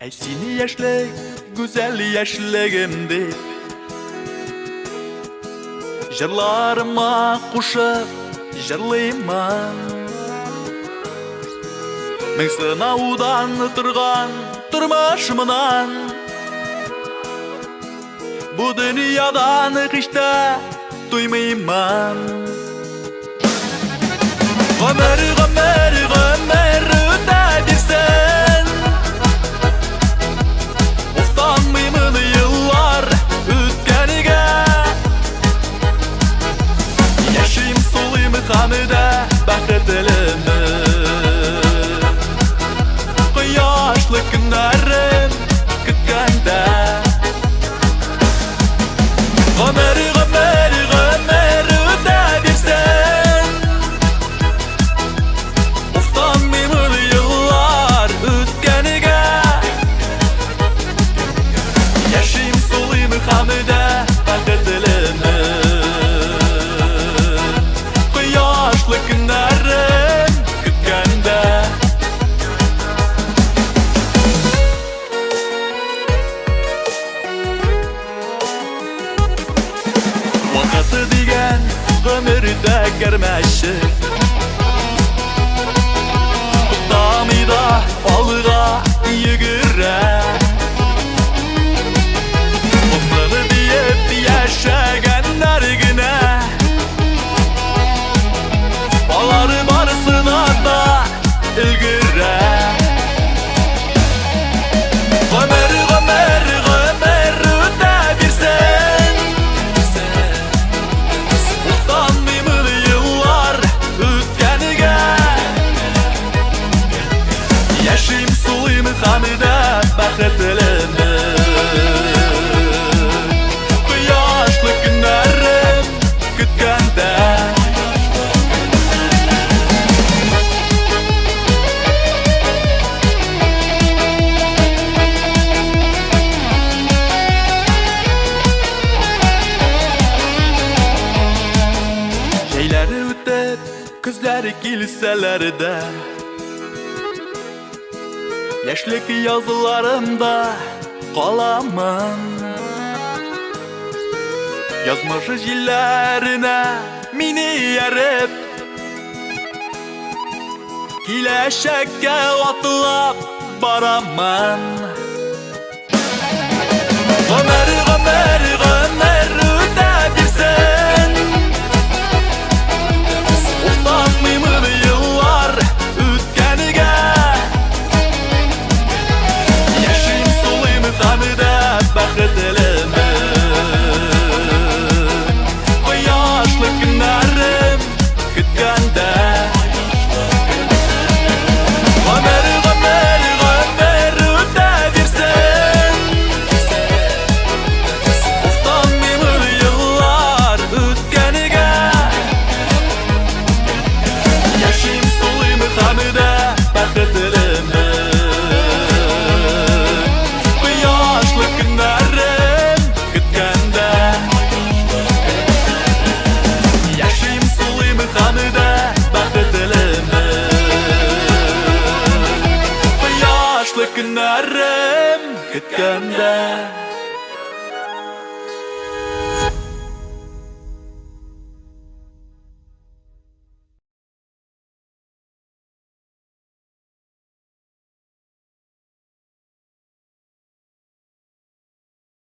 Ey seni yaşlı, güzel yaşlığımdı. Jırlarıma kuşup, jırlayman. Мен сынаудан тұрған тұрмашымынан Бұ дүниядан қишта туймайман Ғұмыр, ғұмыр, ғұмыр өте берсін Ұқтанмаймын yıllar өткеніге Яшайым солайым қамыда бақытлымы Yaşlı günlerim kütkende Ömer, Ömer, Ömer ödebilsen Uftanmayım yıllar ötkenige Yaşayım solayım hamide bakıtlımı Yaşlı günlerim kütkende Vakıtı diyen ömürde görmeşi Damida alığa yıgıra Mutları deyip yaşayanlar güne Baları barısına da ilgire Ömer, Ömer, Ömer ödebilsen Yaşayım sulayım hamide bakıtlımı Yaşlı günlerim kütkende Şeyleri ötüp kızları kilseler de Yaşlık yazılarımda kalamam Yazmış jillerine mini yerip Kileşekke atılap baramam Ömer, Ömer, Ömer ödebilsen Utanmayım yıllar ötkenige Hamide bakıtlımı Yaşlı günlerim kütkende Ömer, Ömer, Ömer ödebilsen Utanmayım yıllar ötkenige Yaşayım solayım hamide bakıtlımı Hamide bakıtlımı Yaşlı günlerim kütkende